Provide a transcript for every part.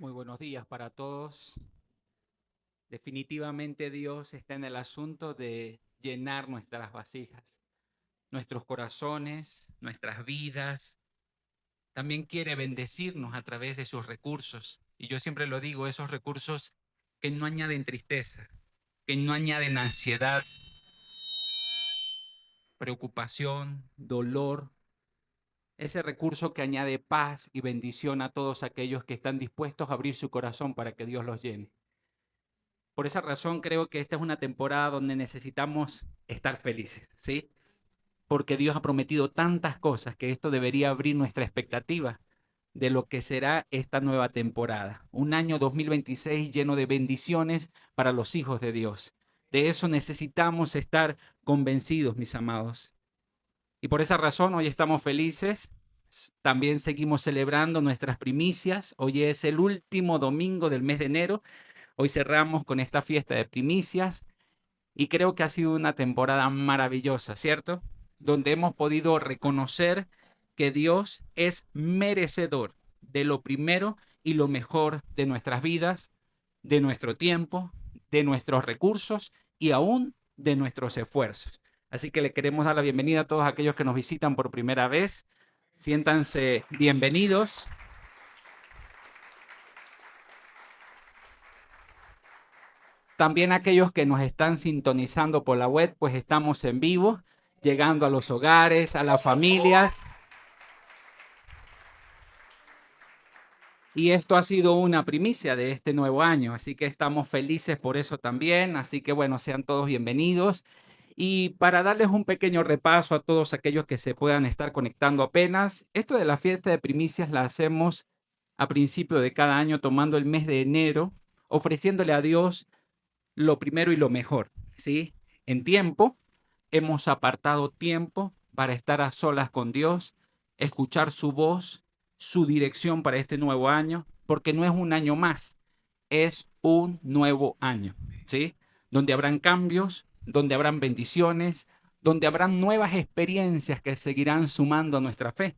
Muy buenos días para todos. Definitivamente Dios está en el asunto de llenar nuestras vasijas, nuestros corazones, nuestras vidas. También quiere bendecirnos a través de sus recursos. Y yo siempre lo digo, esos recursos que no añaden tristeza, que no añaden ansiedad, preocupación, dolor. Ese recurso que añade paz y bendición a todos aquellos que están dispuestos a abrir su corazón para que Dios los llene. Por esa razón creo que esta es una temporada donde necesitamos estar felices, ¿sí? Porque Dios ha prometido tantas cosas que esto debería abrir nuestra expectativa de lo que será esta nueva temporada. Un año 2026 lleno de bendiciones para los hijos de Dios. De eso necesitamos estar convencidos, mis amados. Y por esa razón hoy estamos felices. También seguimos celebrando nuestras primicias. Hoy es el último domingo del mes de enero. Hoy cerramos con esta fiesta de primicias y creo que ha sido una temporada maravillosa, ¿cierto? Donde hemos podido reconocer que Dios es merecedor de lo primero y lo mejor de nuestras vidas, de nuestro tiempo, de nuestros recursos y aún de nuestros esfuerzos. Así que le queremos dar la bienvenida a todos aquellos que nos visitan por primera vez. Siéntanse bienvenidos. También aquellos que nos están sintonizando por la web, pues estamos en vivo, llegando a los hogares, a las familias. Y esto ha sido una primicia de este nuevo año, así que estamos felices por eso también. Así que bueno, sean todos bienvenidos. Y para darles un pequeño repaso a todos aquellos que se puedan estar conectando apenas, esto de la fiesta de primicias la hacemos a principio de cada año, tomando el mes de enero, ofreciéndole a Dios lo primero y lo mejor, ¿sí? En tiempo, hemos apartado tiempo para estar a solas con Dios, escuchar su voz, su dirección para este nuevo año, porque no es un año más, es un nuevo año, ¿sí? Donde habrán cambios, donde habrán bendiciones, donde habrán nuevas experiencias que seguirán sumando a nuestra fe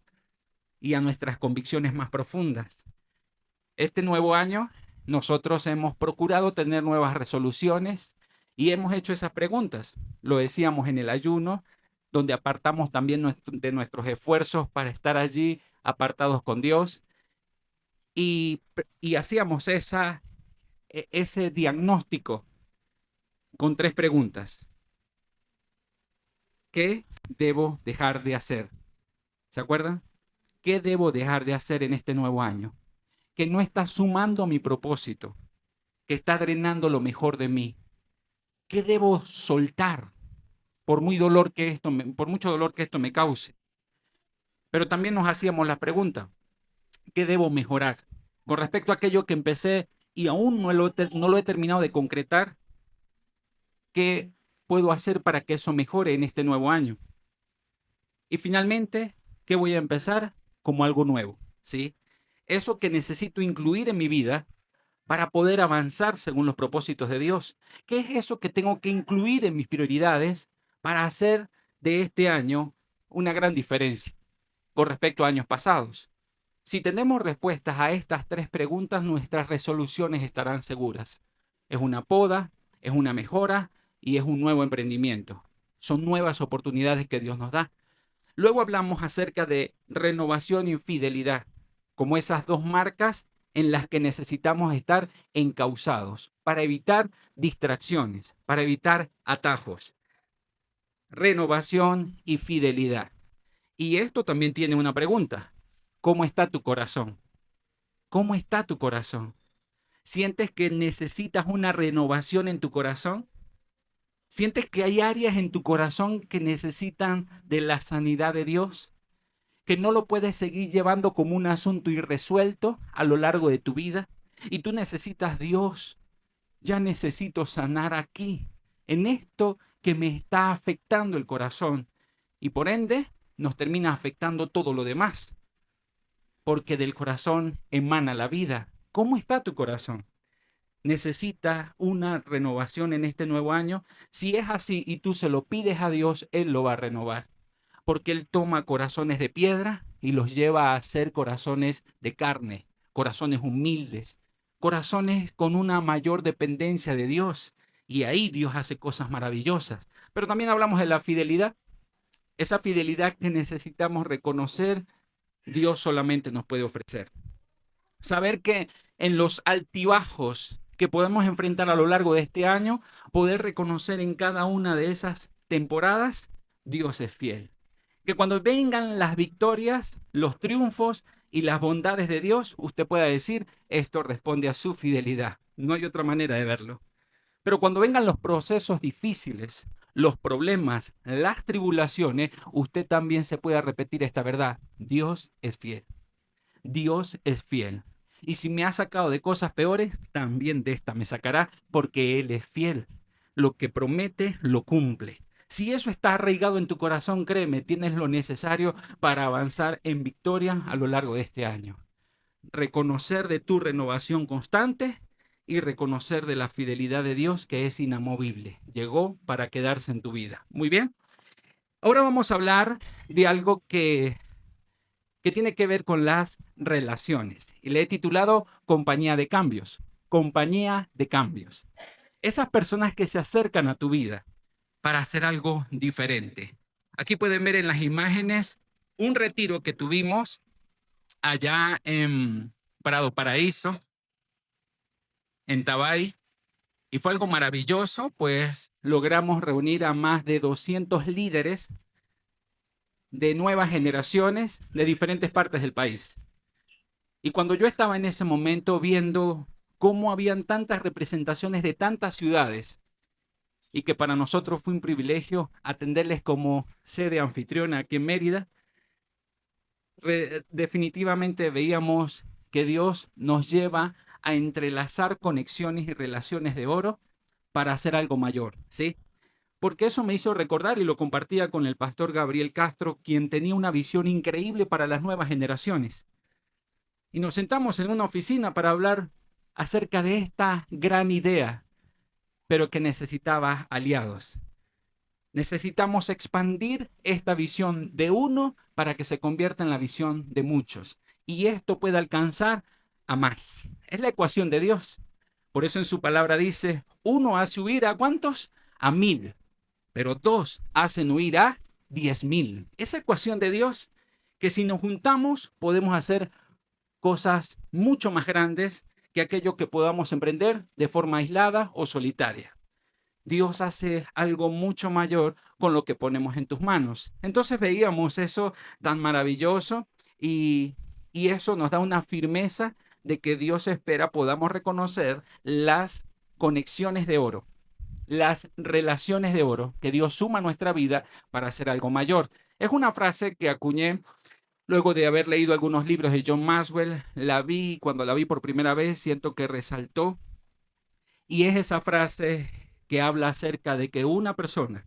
y a nuestras convicciones más profundas. Este nuevo año nosotros hemos procurado tener nuevas resoluciones y hemos hecho esas preguntas. Lo decíamos en el ayuno, donde apartamos también de nuestros esfuerzos para estar allí apartados con Dios y hacíamos ese diagnóstico con tres preguntas. ¿Qué debo dejar de hacer? ¿Se acuerdan? ¿Qué debo dejar de hacer en este nuevo año? Que no está sumando a mi propósito, que está drenando lo mejor de mí. ¿Qué debo soltar por mucho dolor que esto me cause? Pero también nos hacíamos la pregunta, ¿qué debo mejorar? Con respecto a aquello que empecé y aún no lo he terminado de concretar, ¿qué puedo hacer para que eso mejore en este nuevo año? Y finalmente, ¿qué voy a empezar como algo nuevo? ¿Sí? Eso que necesito incluir en mi vida para poder avanzar según los propósitos de Dios. ¿Qué es eso que tengo que incluir en mis prioridades para hacer de este año una gran diferencia con respecto a años pasados? Si tenemos respuestas a estas tres preguntas, nuestras resoluciones estarán seguras. Es una poda, es una mejora y es un nuevo emprendimiento. Son nuevas oportunidades que Dios nos da. Luego hablamos acerca de renovación y fidelidad, como esas dos marcas en las que necesitamos estar encausados para evitar distracciones, para evitar atajos. Renovación y fidelidad. Y esto también tiene una pregunta. ¿Cómo está tu corazón? ¿Cómo está tu corazón? ¿Sientes que necesitas una renovación en tu corazón? ¿Sientes que hay áreas en tu corazón que necesitan de la sanidad de Dios? ¿Que no lo puedes seguir llevando como un asunto irresuelto a lo largo de tu vida? Y tú necesitas, Dios, ya necesito sanar aquí, en esto que me está afectando el corazón. Y por ende, nos termina afectando todo lo demás, porque del corazón emana la vida. ¿Cómo está tu corazón? ¿Necesita una renovación en este nuevo año? Si es así y tú se lo pides a Dios, Él lo va a renovar, porque Él toma corazones de piedra y los lleva a ser corazones de carne, corazones humildes, corazones con una mayor dependencia de Dios. Y ahí Dios hace cosas maravillosas. Pero también hablamos de la fidelidad. Esa fidelidad que necesitamos reconocer, Dios solamente nos puede ofrecer. Saber que en los altibajos que podemos enfrentar a lo largo de este año, poder reconocer en cada una de esas temporadas, Dios es fiel. Que cuando vengan las victorias, los triunfos y las bondades de Dios, usted pueda decir, esto responde a su fidelidad. No hay otra manera de verlo. Pero cuando vengan los procesos difíciles, los problemas, las tribulaciones, usted también se puede repetir esta verdad. Dios es fiel. Dios es fiel. Y si me ha sacado de cosas peores, también de esta me sacará, porque Él es fiel. Lo que promete, lo cumple. Si eso está arraigado en tu corazón, créeme, tienes lo necesario para avanzar en victoria a lo largo de este año. Reconocer de tu renovación constante y reconocer de la fidelidad de Dios que es inamovible. Llegó para quedarse en tu vida. Muy bien. Ahora vamos a hablar de algo que tiene que ver con las relaciones. Y le he titulado Compañía de Cambios. Compañía de Cambios. Esas personas que se acercan a tu vida para hacer algo diferente. Aquí pueden ver en las imágenes un retiro que tuvimos allá en Prado Paraíso, en Tabay, y fue algo maravilloso, pues logramos reunir a más de 200 líderes de nuevas generaciones de diferentes partes del país. Y cuando yo estaba en ese momento viendo cómo habían tantas representaciones de tantas ciudades y que para nosotros fue un privilegio atenderles como sede anfitriona aquí en Mérida, definitivamente veíamos que Dios nos lleva a entrelazar conexiones y relaciones de oro para hacer algo mayor, ¿sí? Porque eso me hizo recordar y lo compartía con el pastor Gabriel Castro, quien tenía una visión increíble para las nuevas generaciones. Y nos sentamos en una oficina para hablar acerca de esta gran idea, pero que necesitaba aliados. Necesitamos expandir esta visión de uno para que se convierta en la visión de muchos. Y esto puede alcanzar a más. Es la ecuación de Dios. Por eso en su palabra dice, uno hace huir ¿a cuántos? A 1000. Pero dos hacen huir a 10,000. Esa ecuación de Dios, que si nos juntamos podemos hacer cosas mucho más grandes que aquello que podamos emprender de forma aislada o solitaria. Dios hace algo mucho mayor con lo que ponemos en tus manos. Entonces veíamos eso tan maravilloso y eso nos da una firmeza de que Dios espera podamos reconocer las conexiones de oro, las relaciones de oro que Dios suma a nuestra vida para hacer algo mayor. Es una frase que acuñé luego de haber leído algunos libros de John Maxwell. La vi, cuando la vi por primera vez, siento que resaltó. Y es esa frase que habla acerca de que una persona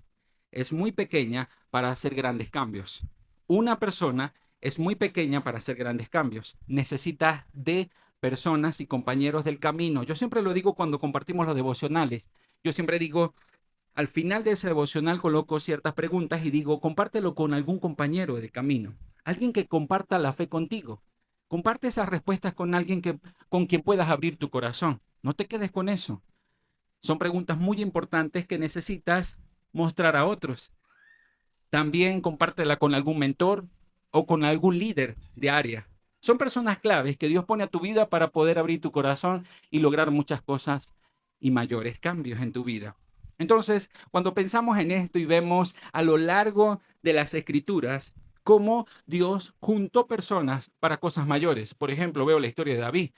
es muy pequeña para hacer grandes cambios. Una persona es muy pequeña para hacer grandes cambios. Necesita de personas y compañeros del camino. Yo siempre lo digo cuando compartimos los devocionales. Yo siempre digo, al final de ese devocional coloco ciertas preguntas y digo, compártelo con algún compañero de camino, alguien que comparta la fe contigo. Comparte esas respuestas con alguien con quien puedas abrir tu corazón. No te quedes con eso. Son preguntas muy importantes que necesitas mostrar a otros. También compártela con algún mentor o con algún líder de área. Son personas claves que Dios pone a tu vida para poder abrir tu corazón y lograr muchas cosas y mayores cambios en tu vida. Entonces, cuando pensamos en esto y vemos a lo largo de las escrituras cómo Dios juntó personas para cosas mayores. Por ejemplo, veo la historia de David,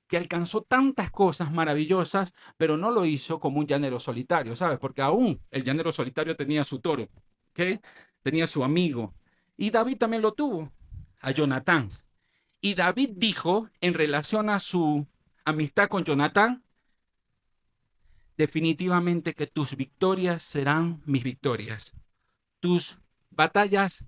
que alcanzó tantas cosas maravillosas, pero no lo hizo como un llanero solitario, ¿sabes? Porque aún el llanero solitario tenía su toro, ¿ok? Tenía su amigo. Y David también lo tuvo, a Jonatán. Y David dijo, en relación a su amistad con Jonatán, definitivamente que tus victorias serán mis victorias. Tus batallas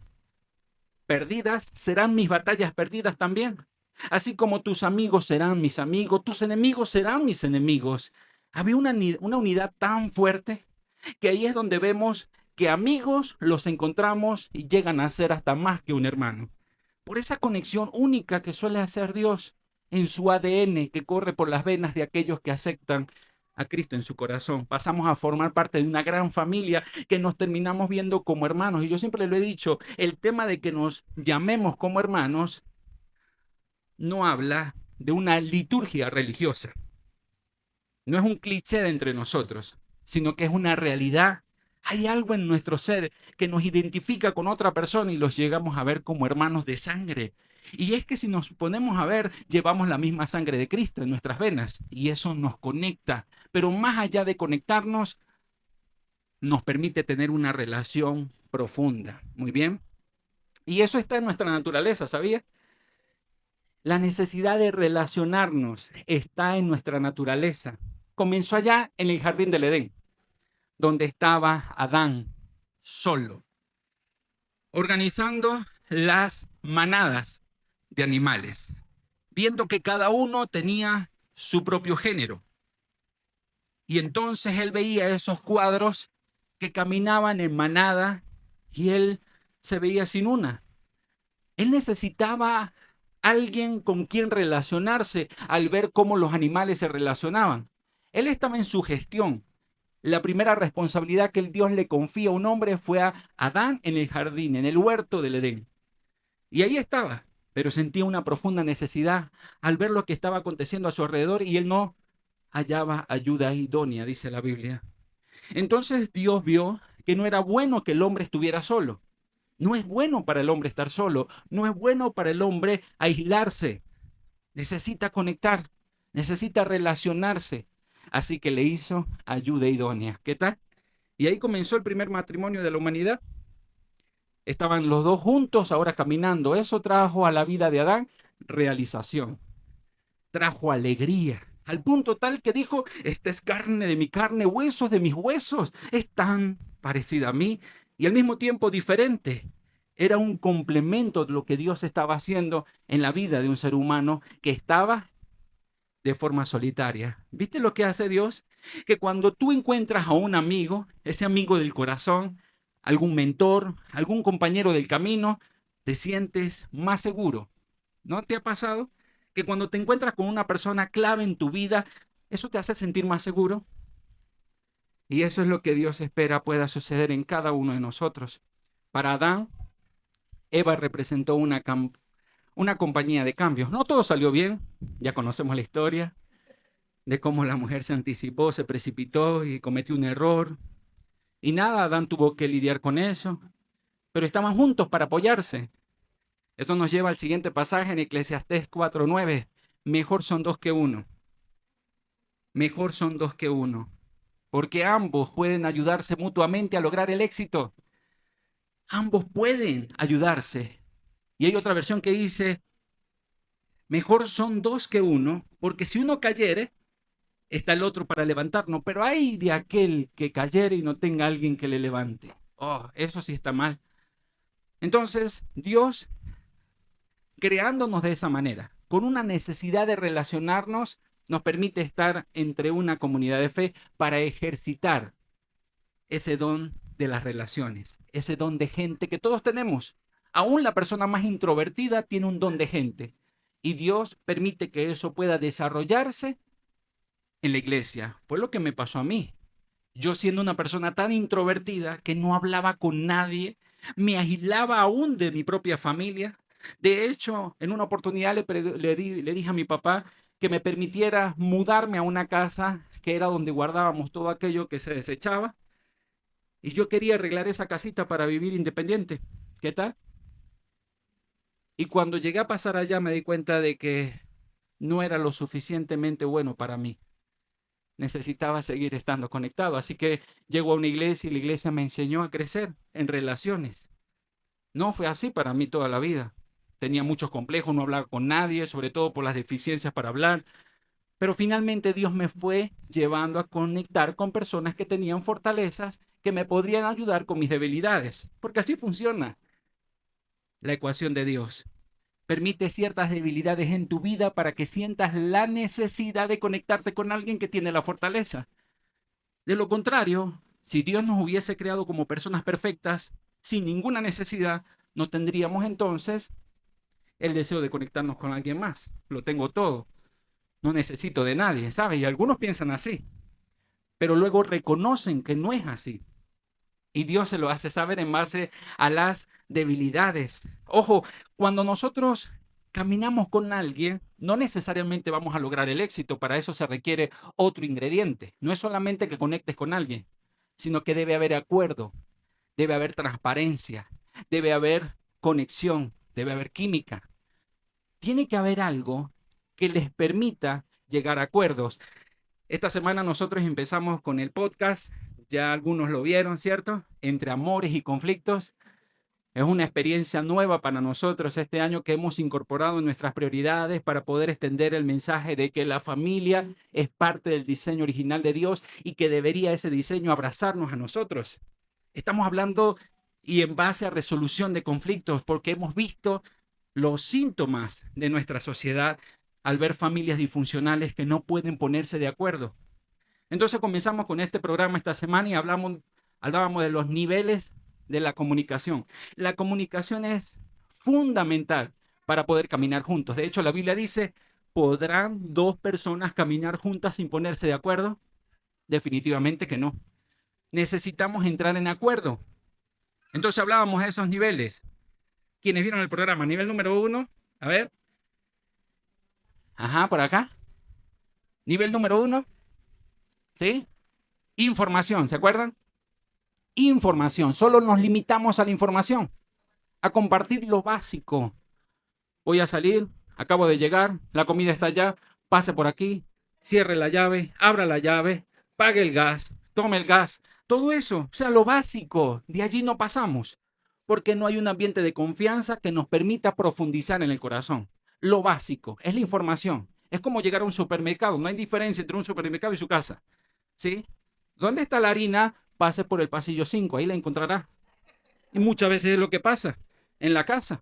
perdidas serán mis batallas perdidas también. Así como tus amigos serán mis amigos, tus enemigos serán mis enemigos. Había una unidad tan fuerte que ahí es donde vemos que amigos los encontramos y llegan a ser hasta más que un hermano. Por esa conexión única que suele hacer Dios. en su ADN que corre por las venas de aquellos que aceptan a Cristo en su corazón. Pasamos a formar parte de una gran familia que nos terminamos viendo como hermanos. Y yo siempre lo he dicho, el tema de que nos llamemos como hermanos no habla de una liturgia religiosa. No es un cliché de entre nosotros, sino que es una realidad. Hay algo en nuestro ser que nos identifica con otra persona y los llegamos a ver como hermanos de sangre. Y es que si nos ponemos a ver, llevamos la misma sangre de Cristo en nuestras venas y eso nos conecta. Pero más allá de conectarnos, nos permite tener una relación profunda. Muy bien. Y eso está en nuestra naturaleza, ¿sabías? La necesidad de relacionarnos está en nuestra naturaleza. Comenzó allá en el jardín del Edén, donde estaba Adán solo, organizando las manadas de animales, viendo que cada uno tenía su propio género. Y entonces él veía esos cuadros que caminaban en manada y él se veía sin una. Él necesitaba alguien con quien relacionarse al ver cómo los animales se relacionaban. Él estaba en su gestión. La primera responsabilidad que el Dios le confía a un hombre fue a Adán en el jardín, en el huerto del Edén. Y ahí estaba, pero sentía una profunda necesidad al ver lo que estaba aconteciendo a su alrededor y él no hallaba ayuda idónea, dice la Biblia. Entonces Dios vio que no era bueno que el hombre estuviera solo. No es bueno para el hombre estar solo, no es bueno para el hombre aislarse. Necesita conectar, necesita relacionarse. Así que le hizo ayuda idónea. ¿Qué tal? Y ahí comenzó el primer matrimonio de la humanidad. Estaban los dos juntos ahora caminando. Eso trajo a la vida de Adán realización, trajo alegría, al punto tal que dijo, esta es carne de mi carne, huesos de mis huesos. Es tan parecida a mí y al mismo tiempo diferente. Era un complemento de lo que Dios estaba haciendo en la vida de un ser humano que estaba de forma solitaria. ¿Viste lo que hace Dios? Que cuando tú encuentras a un amigo, ese amigo del corazón, algún mentor, algún compañero del camino, te sientes más seguro. ¿No te ha pasado? Que cuando te encuentras con una persona clave en tu vida, eso te hace sentir más seguro. Y eso es lo que Dios espera pueda suceder en cada uno de nosotros. Para Adán, Eva representó una compañía de cambios. No todo salió bien, ya conocemos la historia de cómo la mujer se anticipó, se precipitó y cometió un error. Y nada, Adán tuvo que lidiar con eso, pero estaban juntos para apoyarse. Esto nos lleva al siguiente pasaje en Eclesiastés 4:9. Mejor son dos que uno. Mejor son dos que uno, porque ambos pueden ayudarse mutuamente a lograr el éxito. Ambos pueden ayudarse. Y hay otra versión que dice, mejor son dos que uno, porque si uno cayere, está el otro para levantarnos, pero hay de aquel que cayere y no tenga alguien que le levante. Oh, eso sí está mal. Entonces, Dios, creándonos de esa manera, con una necesidad de relacionarnos, nos permite estar entre una comunidad de fe para ejercitar ese don de las relaciones, ese don de gente que todos tenemos. Aún la persona más introvertida tiene un don de gente y Dios permite que eso pueda desarrollarse en la iglesia. Fue lo que me pasó a mí. Yo siendo una persona tan introvertida que no hablaba con nadie, me aislaba aún de mi propia familia. De hecho, en una oportunidad le dije a mi papá que me permitiera mudarme a una casa que era donde guardábamos todo aquello que se desechaba. Y yo quería arreglar esa casita para vivir independiente. ¿Qué tal? Y cuando llegué a pasar allá me di cuenta de que no era lo suficientemente bueno para mí. Necesitaba seguir estando conectado. Así que llego a una iglesia y la iglesia me enseñó a crecer en relaciones. No fue así para mí toda la vida. Tenía muchos complejos, no hablaba con nadie, sobre todo por las deficiencias para hablar. Pero finalmente Dios me fue llevando a conectar con personas que tenían fortalezas que me podrían ayudar con mis debilidades. Porque así funciona la ecuación de Dios. Permite ciertas debilidades en tu vida para que sientas la necesidad de conectarte con alguien que tiene la fortaleza. De lo contrario, si Dios nos hubiese creado como personas perfectas, sin ninguna necesidad, no tendríamos entonces el deseo de conectarnos con alguien más. Lo tengo todo. No necesito de nadie, ¿sabes? Y algunos piensan así, pero luego reconocen que no es así. Y Dios se lo hace saber en base a las debilidades. Ojo, cuando nosotros caminamos con alguien, no necesariamente vamos a lograr el éxito. Para eso se requiere otro ingrediente. No es solamente que conectes con alguien, sino que debe haber acuerdo, debe haber transparencia, debe haber conexión, debe haber química. Tiene que haber algo que les permita llegar a acuerdos. Esta semana nosotros empezamos con el podcast, ya algunos lo vieron, ¿cierto? Entre amores y conflictos. Es una experiencia nueva para nosotros este año que hemos incorporado en nuestras prioridades para poder extender el mensaje de que la familia es parte del diseño original de Dios y que debería ese diseño abrazarnos a nosotros. Estamos hablando y en base a resolución de conflictos porque hemos visto los síntomas de nuestra sociedad al ver familias disfuncionales que no pueden ponerse de acuerdo. Entonces comenzamos con este programa esta semana y hablábamos de los niveles de la comunicación. La comunicación es fundamental para poder caminar juntos. De hecho, la Biblia dice, ¿podrán dos personas caminar juntas sin ponerse de acuerdo? Definitivamente que no. Necesitamos entrar en acuerdo. Entonces hablábamos de esos niveles. ¿Quiénes vieron el programa? Nivel número 1, a ver. Ajá, por acá. Nivel número 1, ¿sí? Información, ¿se acuerdan? Información, solo nos limitamos a la información, a compartir lo básico. Voy a salir, acabo de llegar, la comida está allá, pase por aquí, cierre la llave, abra la llave, pague el gas, tome el gas, todo eso, o sea, lo básico, de allí no pasamos, porque no hay un ambiente de confianza que nos permita profundizar en el corazón. Lo básico es la información, es como llegar a un supermercado, no hay diferencia entre un supermercado y su casa, ¿sí? ¿Dónde está la harina? Pase por el pasillo 5, ahí la encontrará. Y muchas veces es lo que pasa en la casa.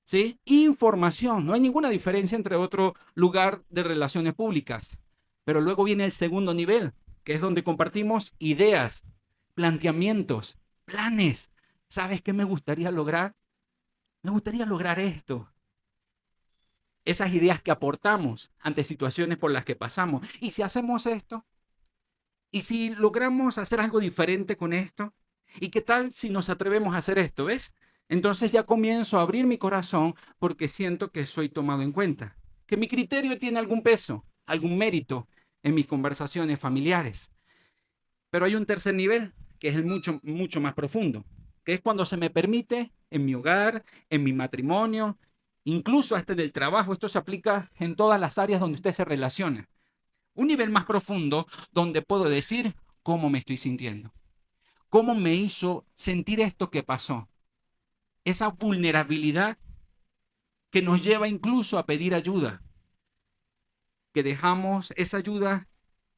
¿Sí? Información. No hay ninguna diferencia entre otro lugar de relaciones públicas. Pero luego viene el segundo nivel, que es donde compartimos ideas, planteamientos, planes. ¿Sabes qué me gustaría lograr? Me gustaría lograr esto. Esas ideas que aportamos ante situaciones por las que pasamos. ¿Y si hacemos esto? ¿Y si logramos hacer algo diferente con esto? ¿Y qué tal si nos atrevemos a hacer esto? ¿Ves? Entonces ya comienzo a abrir mi corazón porque siento que soy tomado en cuenta, que mi criterio tiene algún peso, algún mérito en mis conversaciones familiares. Pero hay un tercer nivel que es el mucho más profundo, que es cuando se me permite en mi hogar, en mi matrimonio, incluso hasta en el trabajo. Esto se aplica en todas las áreas donde usted se relaciona. Un nivel más profundo donde puedo decir cómo me estoy sintiendo, cómo me hizo sentir esto que pasó. Esa vulnerabilidad que nos lleva incluso a pedir ayuda, que dejamos esa ayuda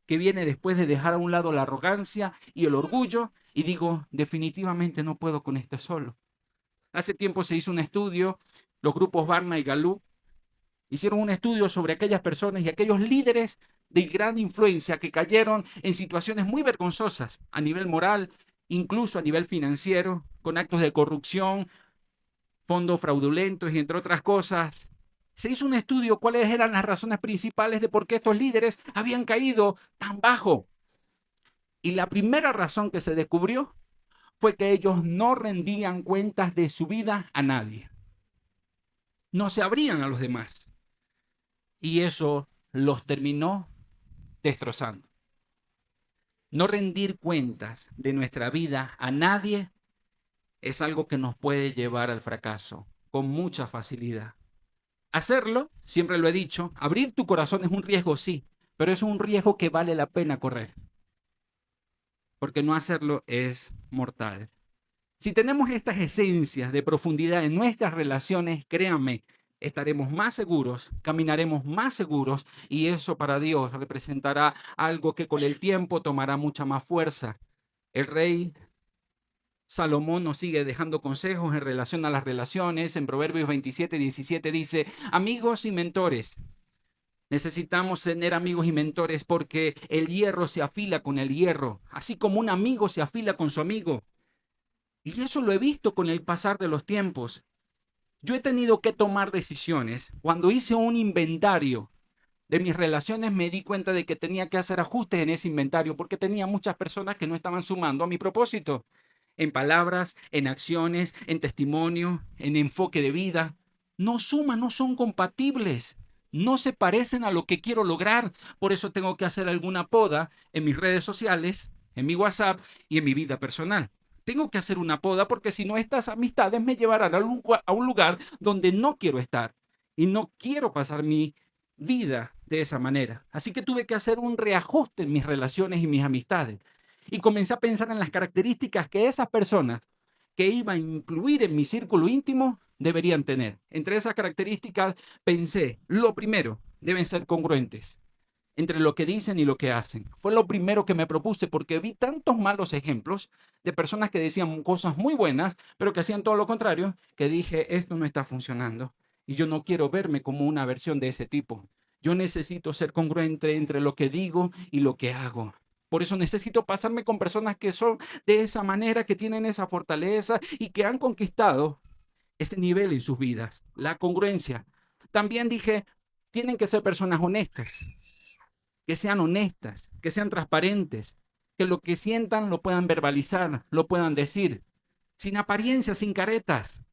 que viene después de dejar a un lado la arrogancia y el orgullo y digo, definitivamente no puedo con esto solo. Hace tiempo se hizo un estudio, los grupos Barna y Gallup hicieron un estudio sobre aquellas personas y aquellos líderes de gran influencia que cayeron en situaciones muy vergonzosas a nivel moral, incluso a nivel financiero, con actos de corrupción, fondos fraudulentos y entre otras cosas. Se hizo un estudio cuáles eran las razones principales de por qué estos líderes habían caído tan bajo. Y la primera razón que se descubrió fue que ellos no rendían cuentas de su vida a nadie. No se abrían a los demás. Y eso los terminó destrozando. No rendir cuentas de nuestra vida a nadie es algo que nos puede llevar al fracaso con mucha facilidad. Hacerlo, siempre lo he dicho, abrir tu corazón es un riesgo, sí, pero es un riesgo que vale la pena correr, porque no hacerlo es mortal. Si tenemos estas esencias de profundidad en nuestras relaciones, créanme, estaremos más seguros, caminaremos más seguros y eso para Dios representará algo que con el tiempo tomará mucha más fuerza. El rey Salomón nos sigue dejando consejos en relación a las relaciones. En Proverbios 27:17 dice, amigos y mentores. Necesitamos tener amigos y mentores porque el hierro se afila con el hierro, así como un amigo se afila con su amigo. Y eso lo he visto con el pasar de los tiempos. Yo he tenido que tomar decisiones. Cuando hice un inventario de mis relaciones, me di cuenta de que tenía que hacer ajustes en ese inventario porque tenía muchas personas que no estaban sumando a mi propósito. En palabras, en acciones, en testimonio, en enfoque de vida. No suman, no son compatibles. No se parecen a lo que quiero lograr. Por eso tengo que hacer alguna poda en mis redes sociales, en mi WhatsApp y en mi vida personal. Tengo que hacer una poda porque si no, estas amistades me llevarán a un lugar donde no quiero estar y no quiero pasar mi vida de esa manera. Así que tuve que hacer un reajuste en mis relaciones y mis amistades. Y comencé a pensar en las características que esas personas que iba a incluir en mi círculo íntimo deberían tener. Entre esas características pensé, lo primero, deben ser congruentes entre lo que dicen y lo que hacen. Fue lo primero que me propuse porque vi tantos malos ejemplos de personas que decían cosas muy buenas, pero que hacían todo lo contrario, que dije, esto no está funcionando y yo no quiero verme como una versión de ese tipo. Yo necesito ser congruente entre lo que digo y lo que hago. Por eso necesito pasarme con personas que son de esa manera, que tienen esa fortaleza y que han conquistado ese nivel en sus vidas, la congruencia. También dije, tienen que ser personas honestas, que sean transparentes, que lo que sientan lo puedan verbalizar, lo puedan decir, sin apariencias, sin caretas.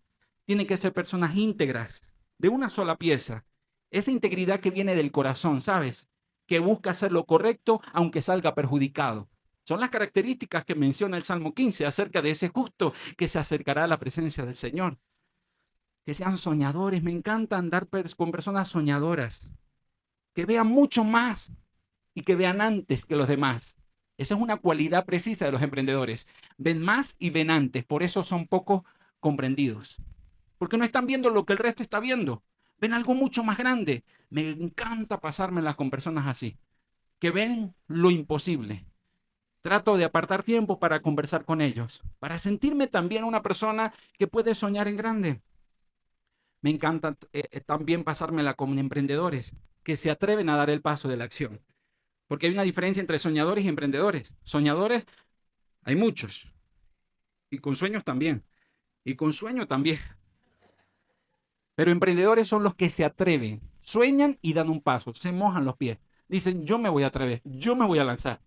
Tienen que ser personas íntegras, de una sola pieza. Esa integridad que viene del corazón, ¿sabes? Que busca hacer lo correcto aunque salga perjudicado. Son las características que menciona el Salmo 15 acerca de ese justo que se acercará a la presencia del Señor. Que sean soñadores. Me encanta andar con personas soñadoras. Que vean mucho más y que vean antes que los demás. Esa es una cualidad precisa de los emprendedores. Ven más y ven antes, por eso son poco comprendidos. Porque no están viendo lo que el resto está viendo. Ven algo mucho más grande. Me encanta pasármelas con personas así, que ven lo imposible. Trato de apartar tiempo para conversar con ellos, para sentirme también una persona que puede soñar en grande. Me encanta también pasármela con emprendedores que se atreven a dar el paso de la acción. Porque hay una diferencia entre soñadores y emprendedores. Soñadores hay muchos. Y con sueños también. Y con sueño también. Pero emprendedores son los que se atreven. Sueñan y dan un paso. Se mojan los pies. Dicen, yo me voy a atrever. Yo me voy a lanzar.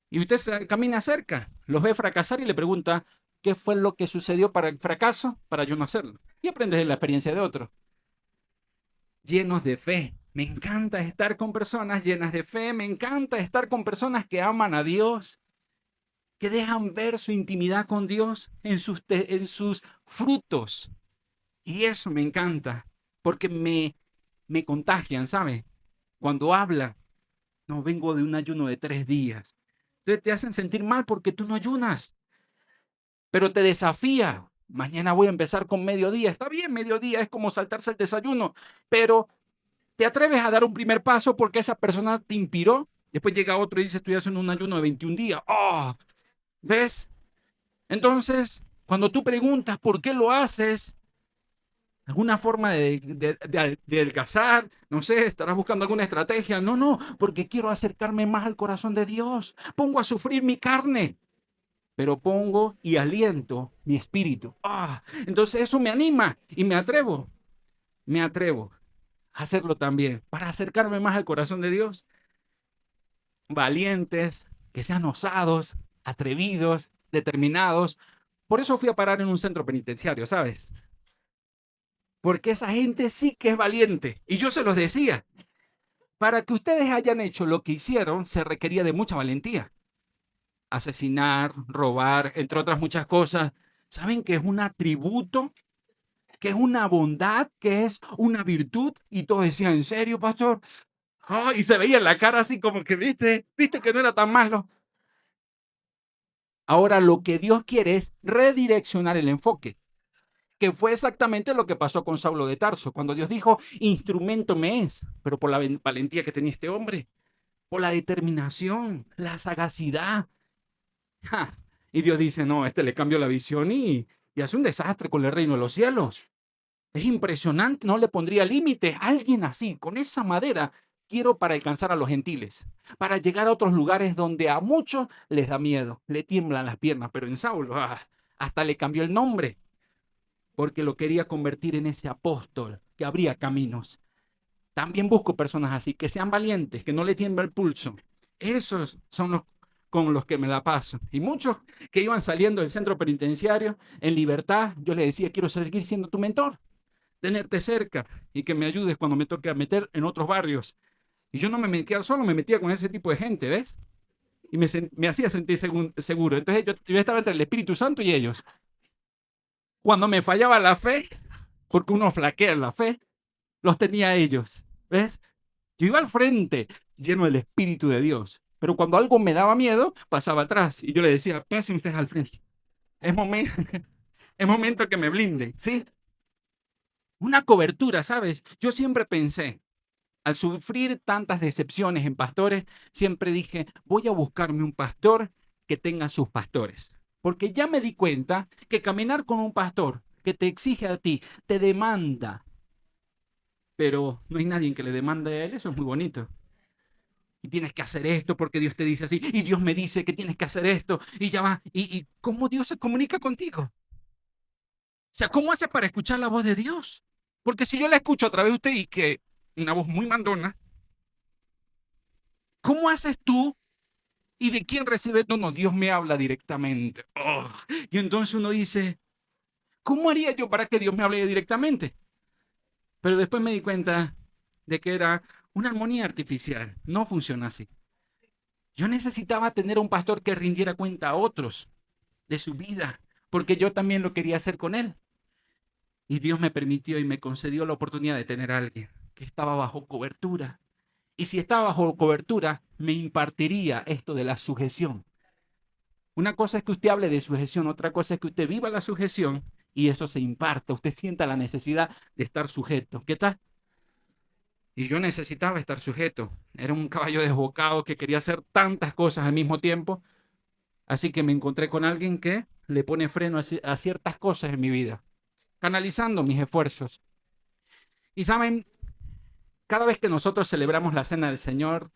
Y usted camina cerca. Los ve fracasar y le pregunta, ¿qué fue lo que sucedió para el fracaso para yo no hacerlo? Y aprendes de la experiencia de otros. Llenos de fe. Me encanta estar con personas llenas de fe. Me encanta estar con personas que aman a Dios, que dejan ver su intimidad con Dios en sus frutos. Y eso me encanta, porque me contagian, ¿sabes? Cuando hablan, no, vengo de un ayuno de 3 días. Entonces te hacen sentir mal porque tú no ayunas, pero te desafía. Mañana voy a empezar con mediodía. Está bien, mediodía es como saltarse el desayuno, pero te atreves a dar un primer paso porque esa persona te inspiró. Después llega otro y dice, estoy haciendo un ayuno de 21 días. ¡Oh! ¿Ves? Entonces, cuando tú preguntas por qué lo haces, alguna forma de adelgazar, no sé, estarás buscando alguna estrategia. No, no, porque quiero acercarme más al corazón de Dios. Pongo a sufrir mi carne, pero pongo y aliento mi espíritu. Entonces eso me anima y me atrevo a hacerlo también para acercarme más al corazón de Dios. Valientes, que sean osados, atrevidos, determinados. Por eso fui a parar en un centro penitenciario, ¿sabes? Porque esa gente sí que es valiente. Y yo se los decía, para que ustedes hayan hecho lo que hicieron, se requería de mucha valentía. Asesinar, robar, entre otras muchas cosas. ¿Saben que es un atributo? Que es una bondad, que es una virtud. Y todos decían, ¿en serio, pastor? Y se veía en la cara así como que, viste que no era tan malo. Ahora lo que Dios quiere es redireccionar el enfoque, que fue exactamente lo que pasó con Saulo de Tarso, cuando Dios dijo, instrumento me es, pero por la valentía que tenía este hombre, por la determinación, la sagacidad. ¡Ja! Y Dios dice, no, este le cambió la visión y hace un desastre con el reino de los cielos. Es impresionante, no le pondría límites. Alguien así, con esa madera, quiero para alcanzar a los gentiles, para llegar a otros lugares donde a muchos les da miedo, le tiemblan las piernas, pero en Saulo hasta le cambió el nombre. porque lo quería convertir en ese apóstol que abría caminos. También busco personas así, que sean valientes, que no le tiemble el pulso. Esos son los con los que me la paso. Y muchos que iban saliendo del centro penitenciario en libertad, yo les decía, quiero seguir siendo tu mentor, tenerte cerca y que me ayudes cuando me toque a meter en otros barrios. Y yo no me metía solo, me metía con ese tipo de gente, ¿ves? Y me hacía sentir seguro. Entonces yo estaba entre el Espíritu Santo y ellos. Cuando me fallaba la fe, porque uno flaquea en la fe, los tenía ellos, ¿ves? Yo iba al frente, lleno del Espíritu de Dios. Pero cuando algo me daba miedo, pasaba atrás. Y yo le decía, pasen ustedes al frente. Es momento, es momento que me blinden, ¿sí? Una cobertura, ¿sabes? Yo siempre pensé, al sufrir tantas decepciones en pastores, siempre dije, voy a buscarme un pastor que tenga sus pastores. Porque ya me di cuenta que caminar con un pastor que te exige a ti, te demanda, pero no hay nadie que le demande a él, eso es muy bonito. Y tienes que hacer esto porque Dios te dice así, y Dios me dice que tienes que hacer esto, y ya va. ¿Y cómo Dios se comunica contigo? O sea, ¿cómo haces para escuchar la voz de Dios? Porque si yo la escucho a través de usted y que una voz muy mandona, ¿cómo haces tú? ¿Y de quién recibe? No, no, Dios me habla directamente. Oh. Y entonces uno dice, ¿cómo haría yo para que Dios me hable directamente? Pero después me di cuenta de que era una armonía artificial. No funciona así. Yo necesitaba tener un pastor que rindiera cuenta a otros de su vida, porque yo también lo quería hacer con él. Y Dios me permitió y me concedió la oportunidad de tener a alguien que estaba bajo cobertura. Y si estaba bajo cobertura, me impartiría esto de la sujeción. Una cosa es que usted hable de sujeción, otra cosa es que usted viva la sujeción y eso se imparta. Usted sienta la necesidad de estar sujeto. ¿Qué tal? Y yo necesitaba estar sujeto. Era un caballo desbocado que quería hacer tantas cosas al mismo tiempo. Así que me encontré con alguien que le pone freno a ciertas cosas en mi vida, canalizando mis esfuerzos. Y saben, cada vez que nosotros celebramos la cena del Señor,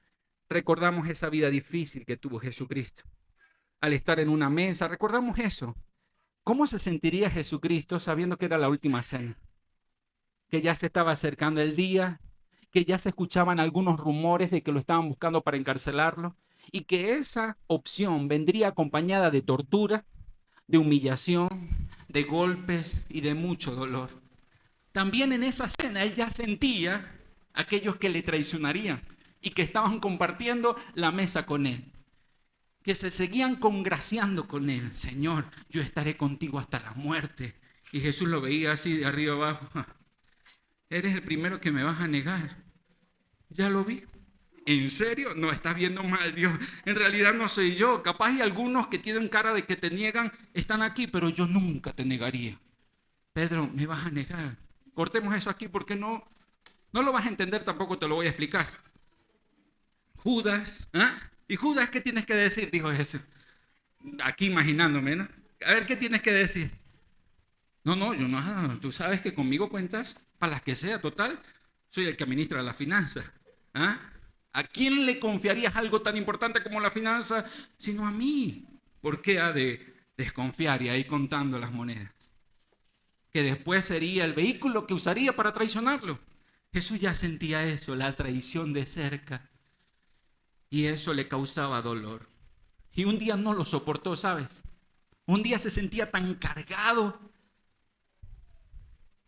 recordamos esa vida difícil que tuvo Jesucristo. Al estar en una mesa, recordamos eso. ¿Cómo se sentiría Jesucristo sabiendo que era la última cena? Que ya se estaba acercando el día, que ya se escuchaban algunos rumores de que lo estaban buscando para encarcelarlo y que esa opción vendría acompañada de tortura, de humillación, de golpes y de mucho dolor. También en esa cena él ya sentía a aquellos que le traicionarían y que estaban compartiendo la mesa con él, que se seguían congraciando con él. Señor, yo estaré contigo hasta la muerte. Y Jesús lo veía así de arriba abajo. Eres el primero que me vas a negar. Ya lo vi. ¿En serio? No, estás viendo mal, Dios. En realidad no soy yo. Capaz hay algunos que tienen cara de que te niegan, están aquí, pero yo nunca te negaría. Pedro, me vas a negar. Cortemos eso aquí porque no lo vas a entender, tampoco te lo voy a explicar. Judas, ¿ah? ¿Y Judas qué tienes que decir? Dijo Jesús. Aquí imaginándome, ¿no? A ver, ¿qué tienes que decir? No, no, yo no, tú sabes que conmigo cuentas para las que sea, total. Soy el que administra la finanza. ¿Ah? ¿A quién le confiarías algo tan importante como la finanza, sino a mí? ¿Por qué ha de desconfiar y ahí contando las monedas? Que después sería el vehículo que usaría para traicionarlo. Jesús ya sentía eso, la traición de cerca. Y eso le causaba dolor. Y un día no lo soportó, ¿sabes? Un día se sentía tan cargado,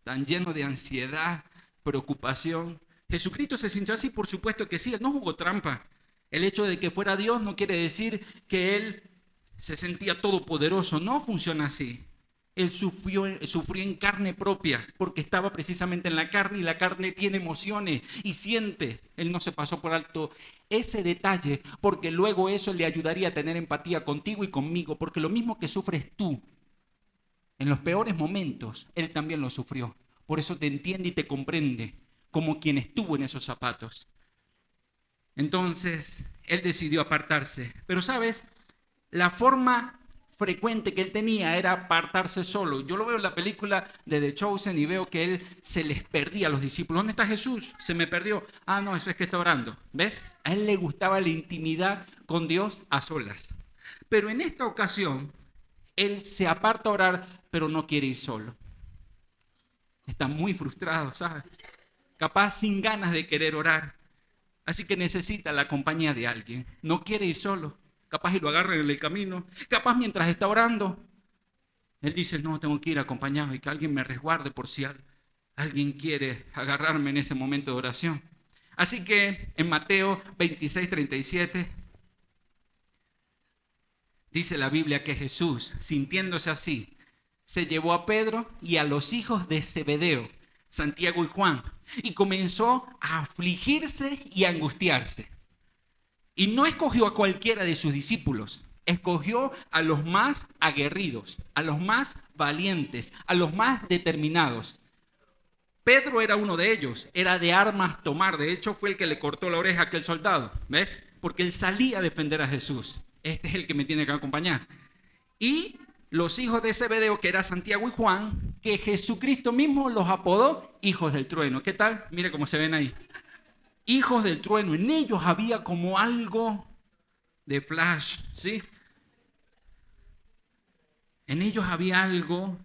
tan lleno de ansiedad, preocupación. Jesucristo se sintió así, por supuesto que sí, él no jugó trampa. El hecho de que fuera Dios no quiere decir que él se sentía todopoderoso, no funciona así. Él sufrió en carne propia porque estaba precisamente en la carne y la carne tiene emociones y siente. Él no se pasó por alto ese detalle porque luego eso le ayudaría a tener empatía contigo y conmigo, porque lo mismo que sufres tú en los peores momentos, él también lo sufrió. Por eso te entiende y te comprende como quien estuvo en esos zapatos. Entonces, él decidió apartarse. Pero sabes, la forma frecuente que él tenía era apartarse solo. Yo lo veo en la película de The Chosen y veo que él se les perdía a los discípulos. ¿Dónde está Jesús? Se me perdió. Ah, no, eso es que está orando. ¿Ves? A él le gustaba la intimidad con Dios a solas. Pero en esta ocasión, él se aparta a orar, pero no quiere ir solo. Está muy frustrado, ¿sabes? Capaz sin ganas de querer orar. Así que necesita la compañía de alguien. No quiere ir solo. Capaz y lo agarra en el camino. Capaz mientras está orando, él dice, no, tengo que ir acompañado y que alguien me resguarde por si alguien quiere agarrarme en ese momento de oración. Así que en Mateo 26:37 dice la Biblia que Jesús, sintiéndose así, se llevó a Pedro y a los hijos de Zebedeo, Santiago y Juan, y comenzó a afligirse y a angustiarse. Y no escogió a cualquiera de sus discípulos, escogió a los más aguerridos, a los más valientes, a los más determinados. Pedro era uno de ellos, era de armas tomar. De hecho, fue el que le cortó la oreja a aquel soldado, ¿ves? Porque él salía a defender a Jesús. Este es el que me tiene que acompañar. Y los hijos de Zebedeo, que era Santiago y Juan, que Jesucristo mismo los apodó hijos del trueno. ¿Qué tal? Mire cómo se ven ahí. Hijos del trueno. En ellos había como algo de flash, ¿sí? En ellos había algo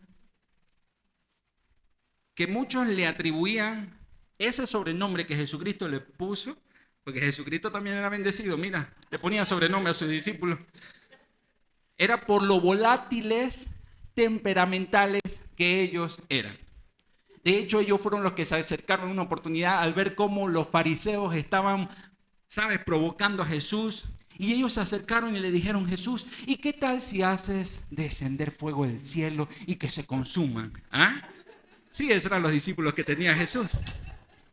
que muchos le atribuían ese sobrenombre que Jesucristo le puso, porque Jesucristo también era bendecido, mira, le ponía sobrenombre a sus discípulos. Era por lo volátiles, temperamentales que ellos eran. De hecho, ellos fueron los que se acercaron en una oportunidad al ver cómo los fariseos estaban, ¿sabes?, provocando a Jesús. Y ellos se acercaron y le dijeron, Jesús, ¿y qué tal si haces descender fuego del cielo y que se consuman? ¿Ah? Sí, esos eran los discípulos que tenía Jesús.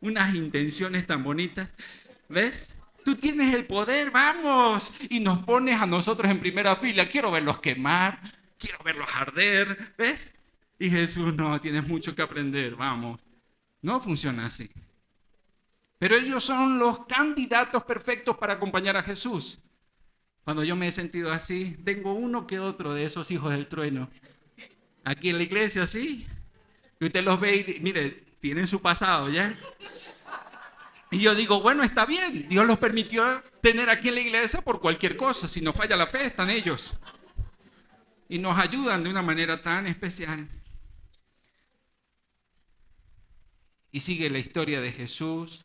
Unas intenciones tan bonitas. ¿Ves? Tú tienes el poder, vamos. Y nos pones a nosotros en primera fila. Quiero verlos quemar, quiero verlos arder. ¿Ves? Y Jesús, no, tienes mucho que aprender, vamos. No funciona así. Pero ellos son los candidatos perfectos para acompañar a Jesús. Cuando yo me he sentido así, tengo uno que otro de esos hijos del trueno. Aquí en la iglesia, sí. Y usted los ve y, mire, tienen su pasado, ¿ya? Y yo digo, bueno, está bien. Dios los permitió tener aquí en la iglesia por cualquier cosa. Si no falla la fe, están ellos. Y nos ayudan de una manera tan especial. Y sigue la historia de Jesús.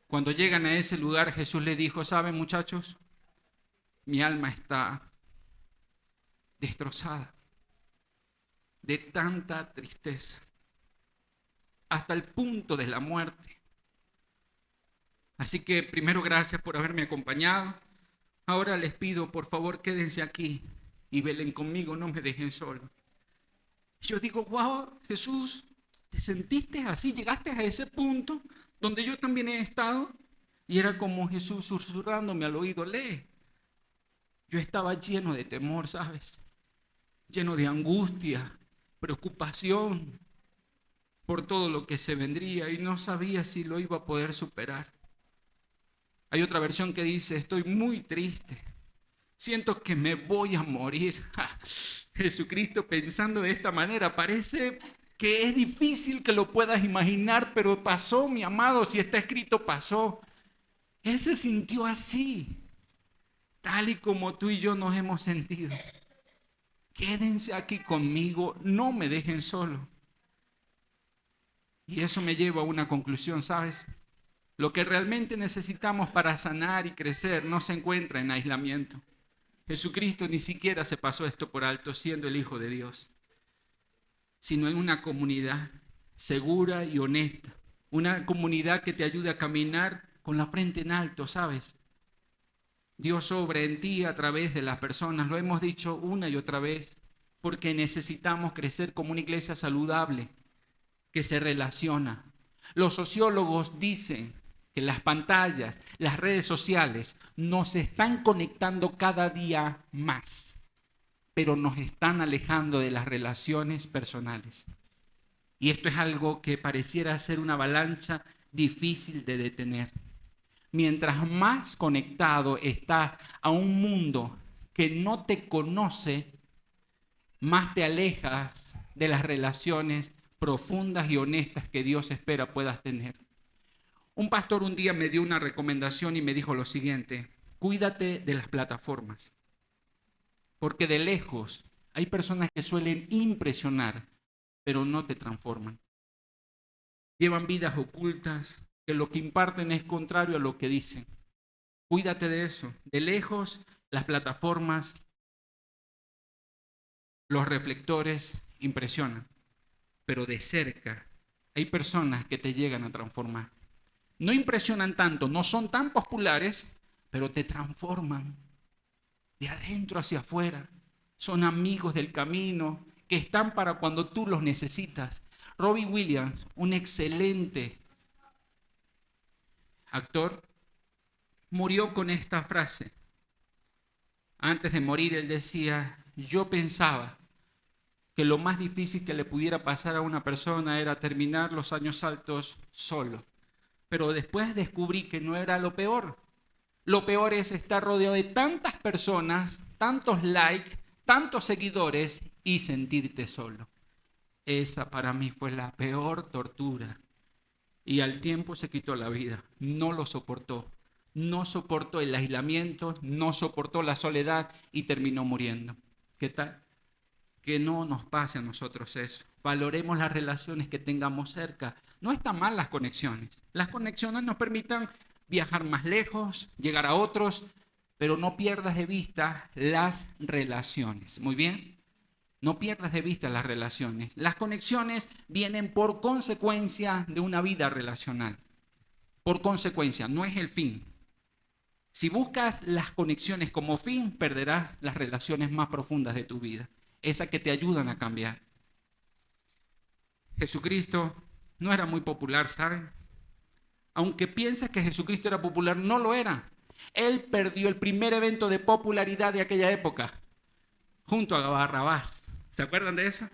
Cuando llegan a ese lugar, Jesús les dijo, ¿saben, muchachos? Mi alma está destrozada de tanta tristeza, hasta el punto de la muerte. Así que primero, gracias por haberme acompañado. Ahora les pido, por favor, quédense aquí y velen conmigo, no me dejen solo. Yo digo, wow, Jesús, ¿te sentiste así? ¿Llegaste a ese punto donde yo también he estado? Y era como Jesús susurrándome al oído, lee. Yo estaba lleno de temor, ¿sabes? Lleno de angustia, preocupación por todo lo que se vendría y no sabía si lo iba a poder superar. Hay otra versión que dice, estoy muy triste, siento que me voy a morir. Jesucristo pensando de esta manera, parece que es difícil que lo puedas imaginar, pero pasó, mi amado, si está escrito, pasó. Él se sintió así, tal y como tú y yo nos hemos sentido. Quédense aquí conmigo, no me dejen solo. Y eso me lleva a una conclusión, ¿sabes? Lo que realmente necesitamos para sanar y crecer no se encuentra en aislamiento. Jesucristo ni siquiera se pasó esto por alto siendo el Hijo de Dios, sino en una comunidad segura y honesta. Una comunidad que te ayude a caminar con la frente en alto, ¿sabes? Dios obra en ti a través de las personas, lo hemos dicho una y otra vez, porque necesitamos crecer como una iglesia saludable que se relaciona. Los sociólogos dicen que las pantallas, las redes sociales nos están conectando cada día más, pero nos están alejando de las relaciones personales. Y esto es algo que pareciera ser una avalancha difícil de detener. Mientras más conectado estás a un mundo que no te conoce, más te alejas de las relaciones profundas y honestas que Dios espera puedas tener. Un pastor un día me dio una recomendación y me dijo lo siguiente: cuídate de las plataformas, porque de lejos Hay personas que suelen impresionar, pero no te transforman. Llevan vidas ocultas, que lo que imparten es contrario a lo que dicen. Cuídate de eso. De lejos, las plataformas, los reflectores impresionan, pero de cerca hay personas que te llegan a transformar. No impresionan tanto, no son tan populares, pero te transforman de adentro hacia afuera. Son amigos del camino que están para cuando tú los necesitas. Robin Williams, un excelente actor, murió con esta frase. Antes de morir él decía: yo pensaba que lo más difícil que le pudiera pasar a una persona era terminar los años altos solo. Pero después descubrí que no era lo peor. Lo peor es estar rodeado de tantas personas, tantos likes, tantos seguidores y sentirte solo. Esa para mí fue la peor tortura. Y al tiempo se quitó la vida. No lo soportó. No soportó el aislamiento, no soportó la soledad y terminó muriendo. ¿Qué tal? Que no nos pase a nosotros eso. Valoremos las relaciones que tengamos cerca. No están mal las conexiones. Las conexiones nos permitan viajar más lejos, llegar a otros, pero no pierdas de vista las relaciones. Muy bien. No pierdas de vista las relaciones. Las conexiones vienen por consecuencia de una vida relacional. Por consecuencia, no es el fin. Si buscas las conexiones como fin, perderás las relaciones más profundas de tu vida, esas que te ayudan a cambiar. Jesucristo no era muy popular, ¿saben? Aunque piensas que Jesucristo era popular, no lo era. Él perdió el primer evento de popularidad de aquella época, junto a Barrabás. ¿Se acuerdan de eso?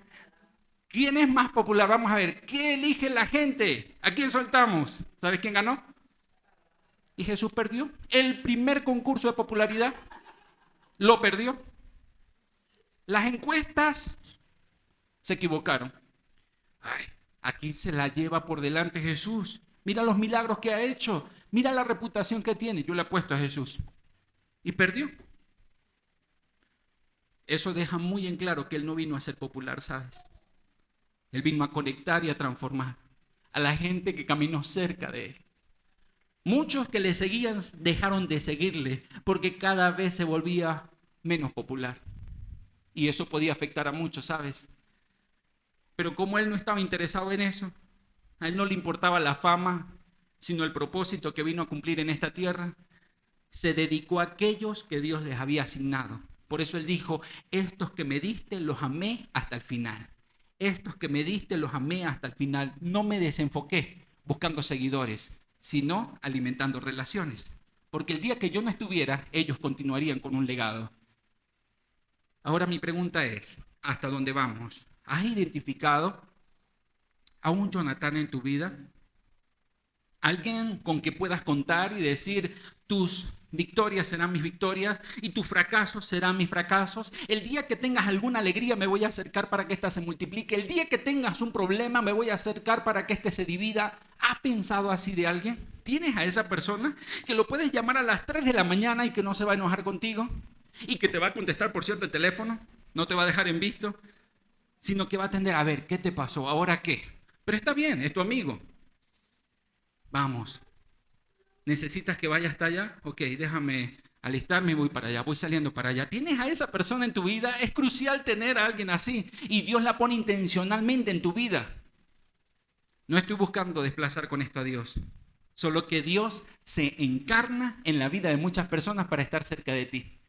¿Quién es más popular? Vamos a ver, ¿qué elige la gente? ¿A quién soltamos? ¿Sabes quién ganó? Y Jesús perdió. El primer concurso de popularidad lo perdió. Las encuestas se equivocaron. Ay, aquí se la lleva por delante Jesús. Mira los milagros que ha hecho. Mira la reputación que tiene. Yo le apuesto a Jesús. Y perdió. Eso deja muy en claro que Él no vino a ser popular, ¿sabes? Él vino a conectar y a transformar a la gente que caminó cerca de Él. Muchos que le seguían dejaron de seguirle porque cada vez se volvía menos popular. Y eso podía afectar a muchos, ¿sabes? Pero como Él no estaba interesado en eso, a Él no le importaba la fama, sino el propósito que vino a cumplir en esta tierra, se dedicó a aquellos que Dios les había asignado. Por eso Él dijo: estos que me diste los amé hasta el final. Estos que me diste los amé hasta el final. No me desenfoqué buscando seguidores, sino alimentando relaciones. Porque el día que yo no estuviera, ellos continuarían con un legado. Ahora mi pregunta es, ¿hasta dónde vamos? ¿Has identificado a un Jonathan en tu vida? Alguien con que puedas contar y decir: tus victorias serán mis victorias y tus fracasos serán mis fracasos. El día que tengas alguna alegría me voy a acercar para que ésta se multiplique. El día que tengas un problema me voy a acercar para que éste se divida. ¿Has pensado así de alguien? ¿Tienes a esa persona que lo puedes llamar a las 3 de la mañana y que no se va a enojar contigo? Y que te va a contestar, por cierto, el teléfono. No te va a dejar en visto, sino que va a atender. A ver, ¿qué te pasó? ¿Ahora qué? Pero está bien, es tu amigo. Vamos. ¿Necesitas que vaya hasta allá? Ok, déjame alistarme y voy para allá. Voy saliendo para allá. ¿Tienes a esa persona en tu vida? Es crucial tener a alguien así. Y Dios la pone intencionalmente en tu vida. No estoy buscando desplazar con esto a Dios. Solo que Dios se encarna en la vida de muchas personas para estar cerca de ti.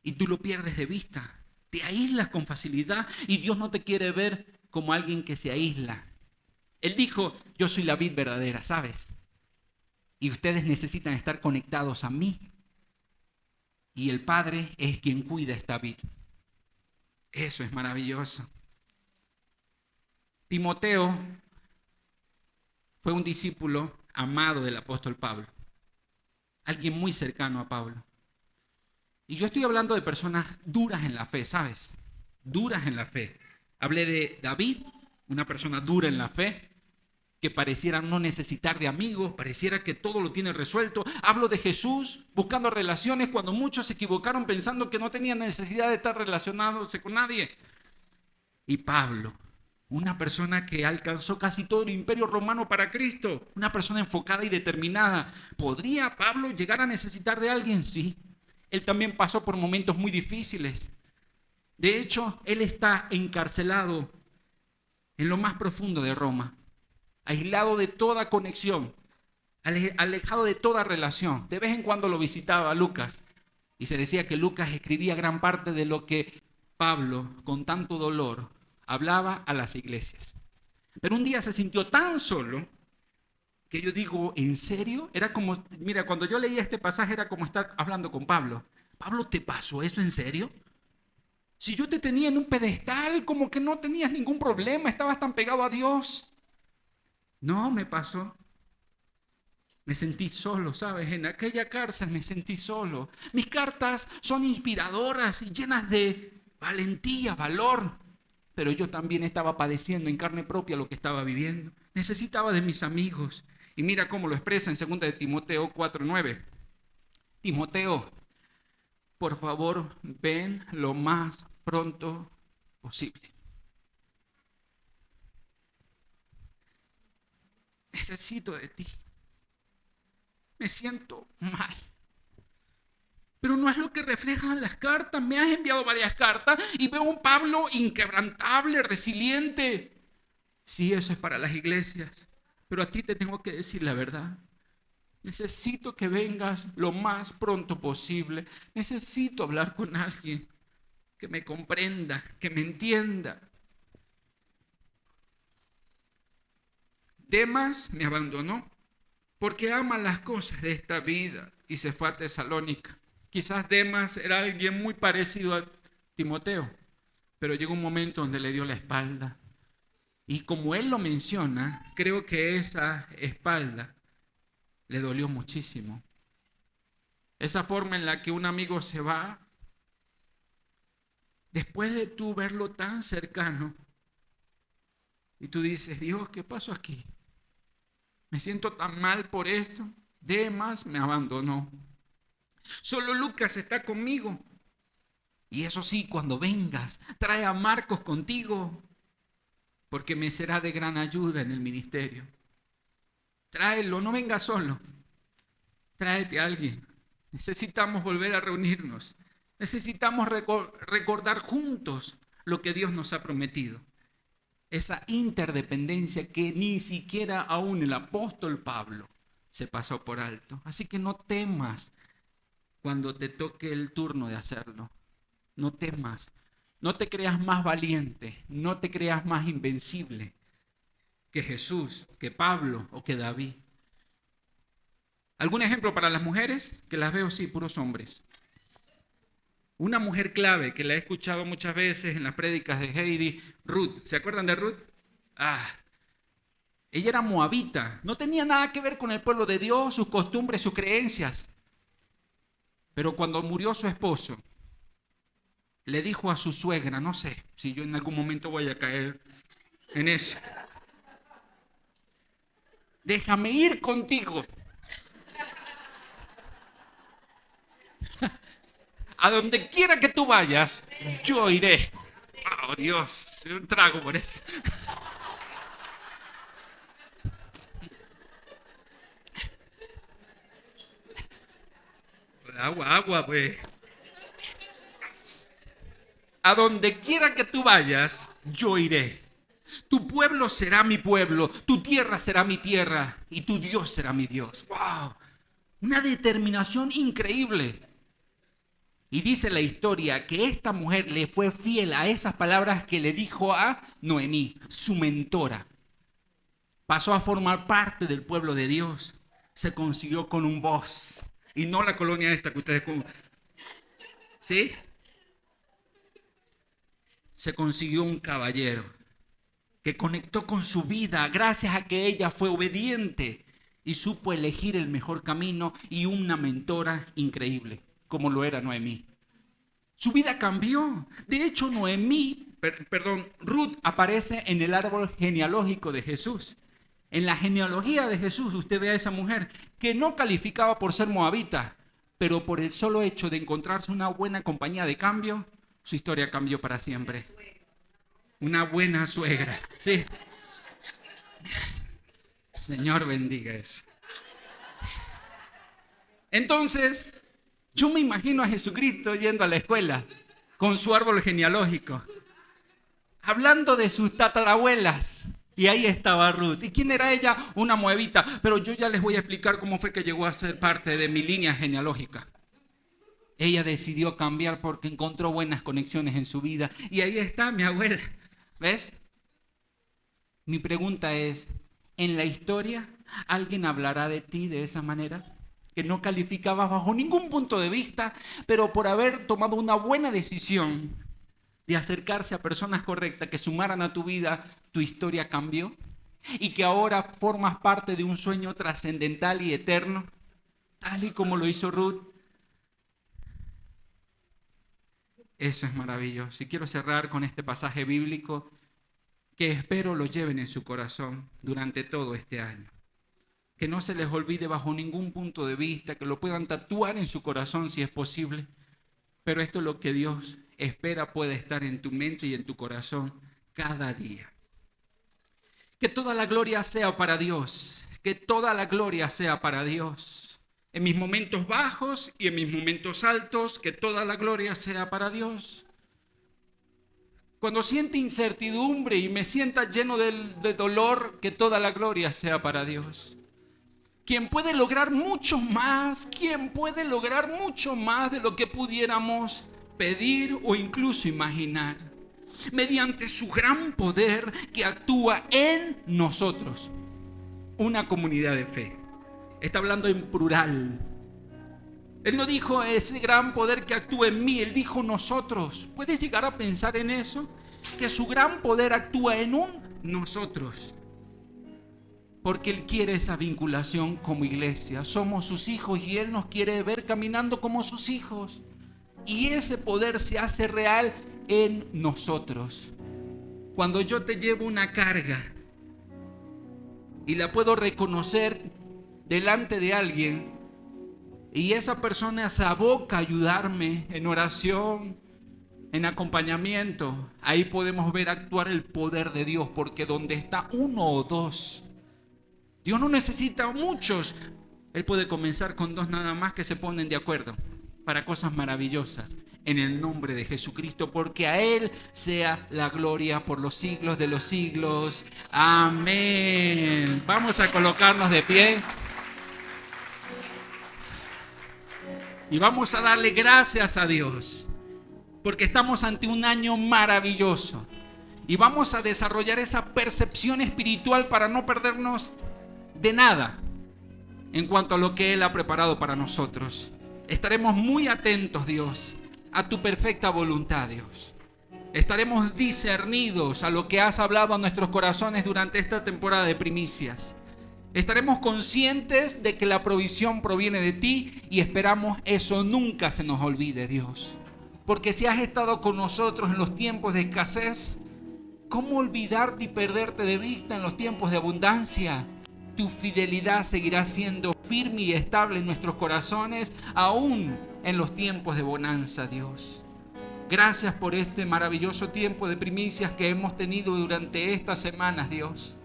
Y tú lo pierdes de vista. Te aíslas con facilidad y Dios no te quiere ver como alguien que se aísla. Él dijo: yo soy la vid verdadera, ¿sabes? Y ustedes necesitan estar conectados a mí. Y el Padre es quien cuida esta vid. Eso es maravilloso. Timoteo fue un discípulo amado del apóstol Pablo. Alguien muy cercano a Pablo. Y yo estoy hablando de personas duras en la fe, ¿sabes? Duras en la fe. Hablé de David, una persona dura en la fe, que pareciera no necesitar de amigos, pareciera que todo lo tiene resuelto. Hablo de Jesús buscando relaciones cuando muchos se equivocaron pensando que no tenían necesidad de estar relacionándose con nadie. Y Pablo, una persona que alcanzó casi todo el imperio romano para Cristo, una persona enfocada y determinada. ¿Podría Pablo llegar a necesitar de alguien? Sí. Él también pasó por momentos muy difíciles. De hecho, él está encarcelado en lo más profundo de Roma, aislado de toda conexión, alejado de toda relación. De vez en cuando lo visitaba Lucas y se decía que Lucas escribía gran parte de lo que Pablo, con tanto dolor, hablaba a las iglesias. Pero un día se sintió tan solo que yo digo, ¿en serio? Era como, mira, cuando yo leía este pasaje era como estar hablando con Pablo. Pablo, ¿te pasó eso en serio? Si yo te tenía en un pedestal, como que no tenías ningún problema, estabas tan pegado a Dios. No, me pasó. Me sentí solo, ¿sabes? En aquella cárcel me sentí solo. Mis cartas son inspiradoras y llenas de valentía, valor. Pero yo también estaba padeciendo en carne propia lo que estaba viviendo. Necesitaba de mis amigos. Y mira cómo lo expresa en 2 de Timoteo 4:9. Timoteo, por favor, ven lo más pronto posible. Necesito de ti. Me siento mal. Pero no es lo que reflejan las cartas. Me has enviado varias cartas y veo un Pablo inquebrantable, resiliente. Sí, eso es para las iglesias. Pero a ti te tengo que decir la verdad. Necesito que vengas lo más pronto posible. Necesito hablar con alguien que me comprenda, que me entienda. Demas me abandonó porque ama las cosas de esta vida y se fue a Tesalónica. Quizás Demas era alguien muy parecido a Timoteo, pero llegó un momento donde le dio la espalda. Y como él lo menciona, creo que esa espalda le dolió muchísimo. Esa forma en la que un amigo se va, después de tú verlo tan cercano, y tú dices, Dios, ¿qué pasó aquí? Me siento tan mal por esto. Demas me abandonó. Solo Lucas está conmigo. Y eso sí, cuando vengas, trae a Marcos contigo, porque me será de gran ayuda en el ministerio. Tráelo, no vengas solo. Tráete a alguien. Necesitamos volver a reunirnos. Necesitamos recordar juntos lo que Dios nos ha prometido. Esa interdependencia que ni siquiera aún el apóstol Pablo se pasó por alto. Así que no temas cuando te toque el turno de hacerlo. No temas. No te creas más valiente. No te creas más invencible que Jesús, que Pablo o que David. ¿Algún ejemplo para las mujeres? Que las veo, sí, puros hombres. Una mujer clave que la he escuchado muchas veces en las prédicas de Heidi, Ruth. ¿Se acuerdan de Ruth? Ella era moabita. No tenía nada que ver con el pueblo de Dios, sus costumbres, sus creencias. Pero cuando murió su esposo, le dijo a su suegra, no sé si yo en algún momento voy a caer en eso. Déjame ir contigo. A donde quiera que tú vayas, yo iré. Oh, Dios, un trago por eso. Agua, pues. A donde quiera que tú vayas, yo iré. Tu pueblo será mi pueblo, tu tierra será mi tierra y tu Dios será mi Dios. ¡Wow! Una determinación increíble. Y dice la historia que esta mujer le fue fiel a esas palabras que le dijo a Noemí, su mentora. Pasó a formar parte del pueblo de Dios. Se consiguió con un boss. Y no la colonia esta que ustedes... ¿Sí? Se consiguió un caballero que conectó con su vida gracias a que ella fue obediente y supo elegir el mejor camino y una mentora increíble, como lo era Noemí. Su vida cambió. De hecho, Ruth aparece en el árbol genealógico de Jesús. En la genealogía de Jesús usted ve a esa mujer que no calificaba por ser moabita, pero por el solo hecho de encontrarse una buena compañía de cambio, su historia cambió para siempre. Una buena suegra. Sí. Señor bendiga eso. Entonces, yo me imagino a Jesucristo yendo a la escuela con su árbol genealógico, hablando de sus tatarabuelas. Y ahí estaba Ruth. ¿Y quién era ella? Una moabita. Pero yo ya les voy a explicar cómo fue que llegó a ser parte de mi línea genealógica. Ella decidió cambiar porque encontró buenas conexiones en su vida. Y ahí está mi abuela. ¿Ves? Mi pregunta es, ¿en la historia alguien hablará de ti de esa manera? Que no calificabas bajo ningún punto de vista, pero por haber tomado una buena decisión de acercarse a personas correctas que sumaran a tu vida, tu historia cambió y que ahora formas parte de un sueño trascendental y eterno, tal y como lo hizo Ruth. Eso es maravilloso. Y quiero cerrar con este pasaje bíblico que espero lo lleven en su corazón durante todo este año. Que no se les olvide bajo ningún punto de vista, que lo puedan tatuar en su corazón si es posible. Pero esto es lo que Dios espera pueda estar en tu mente y en tu corazón cada día. Que toda la gloria sea para Dios. Que toda la gloria sea para Dios. En mis momentos bajos y en mis momentos altos, que toda la gloria sea para Dios. Cuando siente incertidumbre y me sienta lleno de dolor, que toda la gloria sea para Dios. Quien puede lograr mucho más, quien puede lograr mucho más de lo que pudiéramos pedir o incluso imaginar, mediante su gran poder que actúa en nosotros, una comunidad de fe. Está hablando en plural. Él no dijo ese gran poder que actúa en mí, Él dijo nosotros. ¿Puedes llegar a pensar en eso? Que su gran poder actúa en nosotros. Porque Él quiere esa vinculación como iglesia. Somos sus hijos y Él nos quiere ver caminando como sus hijos. Y ese poder se hace real en nosotros. Cuando yo te llevo una carga y la puedo reconocer delante de alguien y esa persona se aboca a ayudarme en oración, en acompañamiento, ahí podemos ver actuar el poder de Dios, porque donde está uno o dos, Dios no necesita muchos. Él puede comenzar con dos nada más que se ponen de acuerdo para cosas maravillosas. En el nombre de Jesucristo, porque a Él sea la gloria por los siglos de los siglos. Amén. Vamos a colocarnos de pie. Y vamos a darle gracias a Dios, porque estamos ante un año maravilloso. Y vamos a desarrollar esa percepción espiritual para no perdernos de nada en cuanto a lo que Él ha preparado para nosotros. Estaremos muy atentos, Dios, a tu perfecta voluntad, Dios. Estaremos discernidos a lo que has hablado a nuestros corazones durante esta temporada de primicias. Estaremos conscientes de que la provisión proviene de ti y esperamos eso nunca se nos olvide, Dios. Porque si has estado con nosotros en los tiempos de escasez, ¿cómo olvidarte y perderte de vista en los tiempos de abundancia? Tu fidelidad seguirá siendo firme y estable en nuestros corazones, aún en los tiempos de bonanza, Dios. Gracias por este maravilloso tiempo de primicias que hemos tenido durante estas semanas, Dios.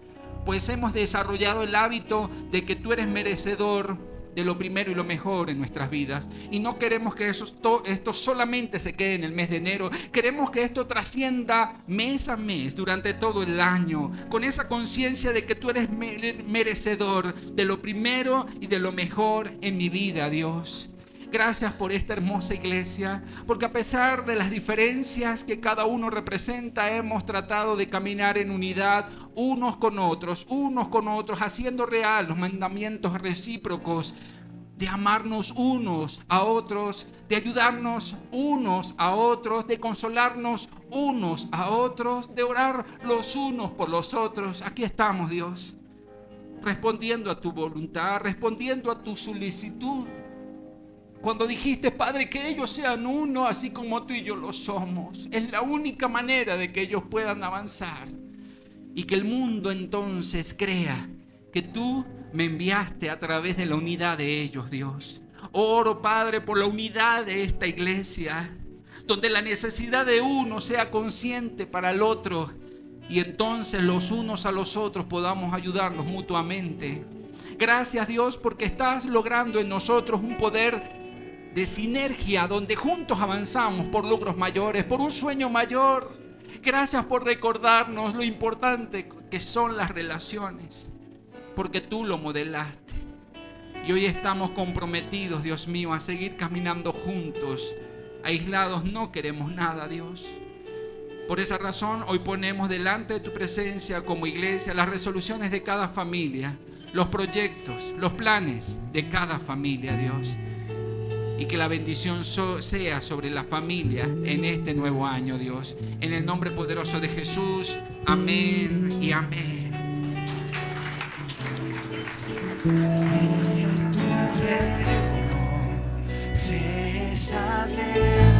Pues hemos desarrollado el hábito de que tú eres merecedor de lo primero y lo mejor en nuestras vidas. Y no queremos que esto solamente se quede en el mes de enero. Queremos que esto trascienda mes a mes durante todo el año, con esa conciencia de que tú eres merecedor de lo primero y de lo mejor en mi vida, Dios. Gracias por esta hermosa iglesia, porque a pesar de las diferencias que cada uno representa, hemos tratado de caminar en unidad unos con otros, haciendo real los mandamientos recíprocos de amarnos unos a otros, de ayudarnos unos a otros, de consolarnos unos a otros, de orar los unos por los otros. Aquí estamos, Dios, respondiendo a tu voluntad, respondiendo a tu solicitud. Cuando dijiste, Padre, que ellos sean uno, así como tú y yo lo somos, es la única manera de que ellos puedan avanzar y que el mundo entonces crea que tú me enviaste a través de la unidad de ellos, Dios. Oro, Padre, por la unidad de esta iglesia, donde la necesidad de uno sea consciente para el otro, y entonces los unos a los otros podamos ayudarnos mutuamente. Gracias, Dios, porque estás logrando en nosotros un poder de sinergia donde juntos avanzamos por logros mayores, por un sueño mayor. Gracias por recordarnos lo importante que son las relaciones, porque tú lo modelaste. Y hoy estamos comprometidos, Dios mío, a seguir caminando juntos. Aislados no queremos nada, Dios. Por esa razón, hoy ponemos delante de tu presencia como iglesia las resoluciones de cada familia, los proyectos, los planes de cada familia, Dios. Y que la bendición sea sobre la familia en este nuevo año, Dios. En el nombre poderoso de Jesús, amén y amén. En tu reino se establece